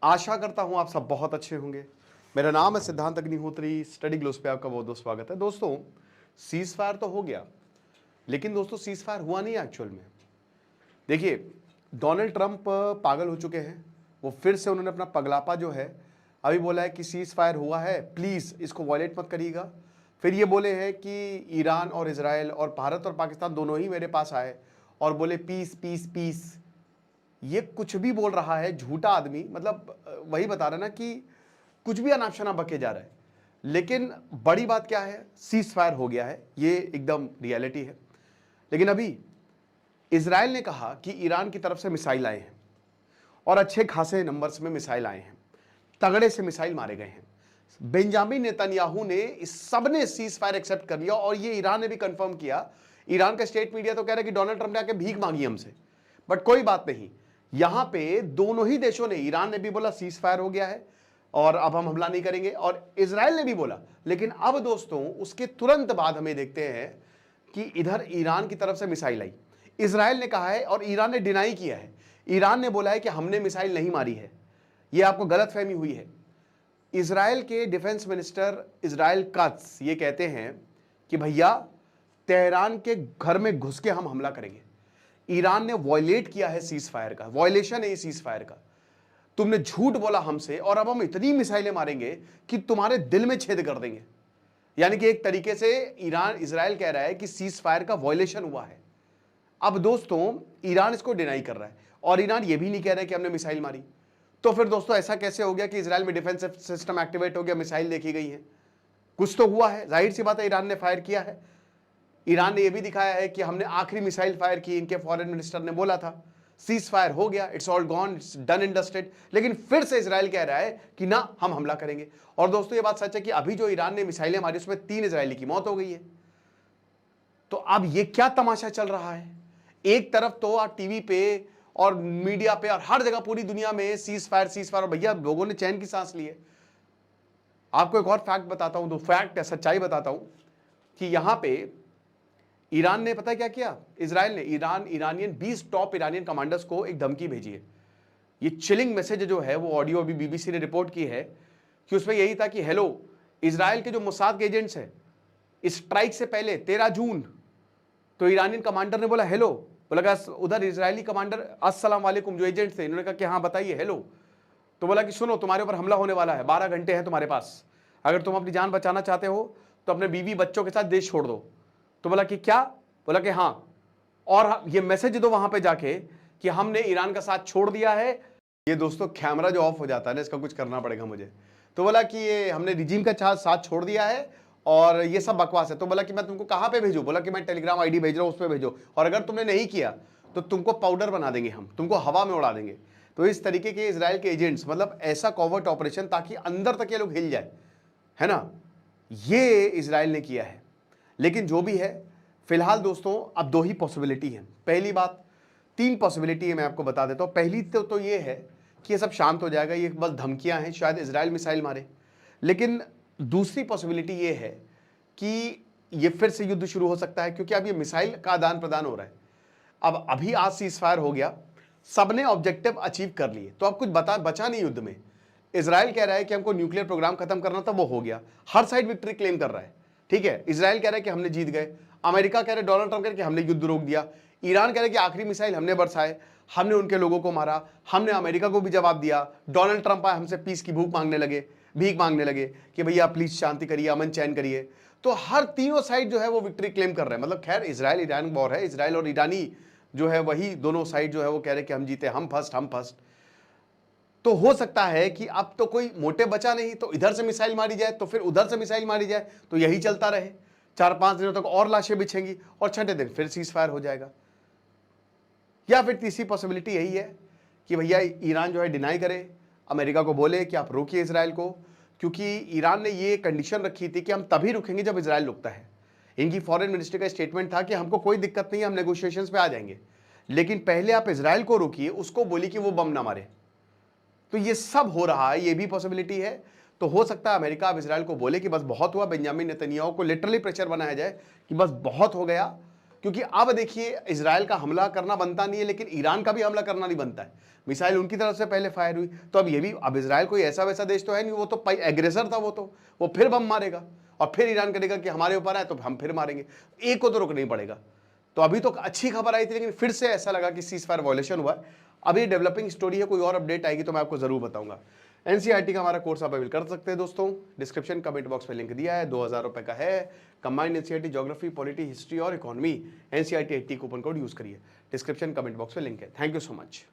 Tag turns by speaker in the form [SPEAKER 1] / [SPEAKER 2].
[SPEAKER 1] आशा करता हूं आप सब बहुत अच्छे होंगे। मेरा नाम है सिद्धांत अग्निहोत्री, स्टडी ग्लोस पे आपका बहुत बहुत स्वागत है। दोस्तों, सीज फायर तो हो गया, लेकिन दोस्तों सीज फायर हुआ नहीं एक्चुअल में। देखिए, डोनाल्ड ट्रंप पागल हो चुके हैं। वो फिर से उन्होंने अपना पगलापा जो है अभी बोला है कि सीज फायर हुआ है, प्लीज़ इसको वॉयलेट मत करिएगा। फिर ये बोले हैं कि ईरान और इजराइल और भारत और पाकिस्तान दोनों ही मेरे पास आए और बोले पीस पीस पीस। ये कुछ भी बोल रहा है झूठा आदमी, मतलब वही बता रहा है ना कि कुछ भी अनाप शनाप बके जा रहा है। लेकिन बड़ी बात क्या है, सीज फायर हो गया है, ये एकदम रियलिटी है। लेकिन अभी इजराइल ने कहा कि ईरान की तरफ से मिसाइल आए हैं और अच्छे खासे नंबर्स में मिसाइल आए हैं, तगड़े से मिसाइल मारे गए हैं। बेंजामिन नेतन्याहू ने इस सब ने सीज फायर एक्सेप्ट कर लिया और ये ईरान ने भी कंफर्म किया। ईरान का स्टेट मीडिया तो कह रहा है कि डोनाल्ड ट्रंप ने आके भीख मांगी हमसे, बट कोई बात नहीं। यहां पे दोनों ही देशों ने, ईरान ने भी बोला सीज फायर हो गया है और अब हम हमला नहीं करेंगे, और इजराइल ने भी बोला। लेकिन अब दोस्तों उसके तुरंत बाद हमें देखते हैं कि इधर ईरान की तरफ से मिसाइल आई। इजराइल ने कहा है और ईरान ने डिनाई किया है। ईरान ने बोला है कि हमने मिसाइल नहीं मारी है, यह आपको गलतफहमी हुई है। इजराइल के डिफेंस मिनिस्टर इजराइल कात्स ये कहते हैं कि भैया तेहरान के घर में घुस के हम हमला करेंगे। ईरान ने वॉयलेट किया है सीज फायर का, वॉयलेशन है ये सीज फायर का। तुमने झूठ बोला हमसे और अब हम इतनी मिसाइलें मारेंगे कि तुम्हारे दिल में छेद कर देंगे। यानी कि एक तरीके से ईरान, इजराइल कह रहा है कि सीज फायर का वॉयलेशन हुआ है। अब दोस्तों ईरान इसको डिनाई कर रहा है और ईरान ये भी नहीं कह रहा है कि हमने मिसाइल मारी। तो फिर दोस्तों ऐसा कैसे हो गया कि इजराइल में डिफेंस सिस्टम एक्टिवेट हो गया, मिसाइल देखी गई है? कुछ तो हुआ है, जाहिर सी बात है ईरान ने फायर किया है। ईरान ने यह भी दिखाया है कि हमने आखिरी मिसाइल फायर की, इनके फॉरेन मिनिस्टर ने बोला था सीज फायर हो गया, it's all gone, it's done and dusted. लेकिन फिर से इजराइल कह रहा है कि ना हम हमला करेंगे। और दोस्तों ये बात सच है कि अभी जो ईरान ने मिसाइलें मारी उसमें 3 इजरायली की मौत हो गई है। तो अब ये क्या तमाशा चल रहा है? एक तरफ तो आप टीवी पे और मीडिया पे और हर जगह पूरी दुनिया में सीज फायर, और भैया लोगों ने चैन की सांस ली है। आपको एक और फैक्ट बताता हूं, दो फैक्ट है, सच्चाई बताता हूं कि यहां पे ईरान ने पता है क्या किया? इजराइल ने ईरानियन 20 टॉप ईरानियन कमांडर्स को एक धमकी भेजी है। ये चिलिंग मैसेज जो है वो ऑडियो अभी बीबीसी ने रिपोर्ट की है कि उसमें यही था कि हेलो, इजराइल के जो मोसाद के एजेंट्स हैं, इस स्ट्राइक से पहले 13 जून तो ईरानियन कमांडर ने बोला हेलो, बोला उधर इजरायली कमांडर अस्सलाम वालेकुम जो एजेंट थे, इन्होंने कहा कि हाँ बताइए हेलो। तो बोला कि सुनो तुम्हारे ऊपर हमला होने वाला है, 12 घंटे हैं तुम्हारे पास, अगर तुम अपनी जान बचाना चाहते हो तो अपने बीवी बच्चों के साथ देश छोड़ दो। तो बोला कि क्या? बोला कि हाँ, और ये मैसेज दो वहां पे जाके कि हमने ईरान का साथ छोड़ दिया है। ये दोस्तों कैमरा जो ऑफ हो जाता है ना, इसका कुछ करना पड़ेगा मुझे। तो बोला कि ये हमने रिजीम का साथ छोड़ दिया है और ये सब बकवास है। तो बोला कि मैं तुमको कहां पे भेजूं? बोला कि मैं टेलीग्राम आईडी भेज रहा हूं, उस पर भेजो, और अगर तुमने नहीं किया तो तुमको पाउडर बना देंगे, हम तुमको हवा में उड़ा देंगे। तो इस तरीके के इजराइल के एजेंट्स, मतलब ऐसा कॉवर्ट ऑपरेशन ताकि अंदर तक ये लोग हिल जाए, है ना, ये इजराइल ने किया है। लेकिन जो भी है फिलहाल दोस्तों अब 2 ही पॉसिबिलिटी है। पहली बात, 3 पॉसिबिलिटी है, मैं आपको बता देता हूं। पहली तो ये है कि ये सब शांत हो जाएगा, ये बस धमकियां हैं, शायद इजराइल मिसाइल मारे। लेकिन दूसरी पॉसिबिलिटी ये है कि ये फिर से युद्ध शुरू हो सकता है, क्योंकि अब ये मिसाइल का आदान प्रदान हो रहा है। अब अभी आज सीज फायर हो गया, सबने ऑब्जेक्टिव अचीव कर लिए, तो अब कुछ बचा नहीं युद्ध में। इजराइल कह रहा है कि हमको न्यूक्लियर प्रोग्राम खत्म करना था, वो हो गया। हर साइड विक्ट्री क्लेम कर रहा है, ठीक है। इजराइल कह रहा है कि हमने जीत गए, अमेरिका कह रहे, डोनाल्ड ट्रंप कह रहे कि हमने युद्ध रोक दिया, ईरान कह रहे कि आखिरी मिसाइल हमने बरसाए, हमने उनके लोगों को मारा, हमने अमेरिका को भी जवाब दिया। डोनाल्ड ट्रंप आए, हमसे पीस की भीख मांगने लगे कि भैया प्लीज शांति करिए, अमन चैन करिए। तो हर तीनों साइड जो है वो विक्ट्री क्लेम कर रहे हैं। मतलब खैर इजराइल ईरान वॉर है, इजराइल और ईरानी जो है वही दोनों साइड जो है वो कह रहे कि हम जीते, हम फर्स्ट। तो हो सकता है कि अब तो कोई मोटे बचा नहीं, तो इधर से मिसाइल मारी जाए तो फिर उधर से मिसाइल मारी जाए, तो यही चलता रहे, 4-5 दिनों तक और लाशें बिछेंगी और छठे दिन फिर सीज फायर हो जाएगा। या फिर तीसरी पॉसिबिलिटी यही है कि भैया ईरान जो है डिनाई करे, अमेरिका को बोले कि आप रोकिए इजराइल को, क्योंकि ईरान ने ये कंडीशन रखी थी कि हम तभी रुकेंगे जब इजराइल रुकता है। इनकी फॉरेन मिनिस्ट्री का स्टेटमेंट था कि हमको कोई दिक्कत नहीं है, हम नेगोशिएशंस पे आ जाएंगे, लेकिन पहले आप इजराइल को रोकिए, उसको बोलिए कि वो बम ना मारे। तो ये सब हो रहा है, ये भी पॉसिबिलिटी है। तो हो सकता है अमेरिका अब इजराइल को बोले कि बस बहुत हुआ, बेंजामिन नेतन्याहू को लिटरली प्रेशर बनाया जाए कि बस बहुत हो गया, क्योंकि अब देखिए इजराइल का हमला करना बनता नहीं है, लेकिन ईरान का भी हमला करना नहीं बनता है। मिसाइल उनकी तरफ से पहले फायर हुई, तो अब ये भी, अब इजराइल कोई ऐसा वैसा देश तो है नहीं, वो तो एग्रेसर था, वो फिर बम मारेगा और फिर ईरान करेगा कि हमारे ऊपर है तो हम फिर मारेंगे। एक को तो रुकना ही पड़ेगा। तो अभी तो अच्छी खबर आई थी, लेकिन फिर से ऐसा लगा कि सीज फायर वायलेशन हुआ। अभी डेवलपिंग स्टोरी है, कोई और अपडेट आएगी तो मैं आपको जरूर बताऊंगा। एनसीईआरटी का हमारा कोर्स आप अवेल कर सकते हैं दोस्तों, डिस्क्रिप्शन कमेंट बॉक्स में लिंक दिया है, 2000 रुपए का है। Combined NCERT geography, polity, history और economy, NCERT 80 coupon code use करिए। डिस्क्रिप्शन कमेंट बॉक्स में लिंक है। Thank you so much.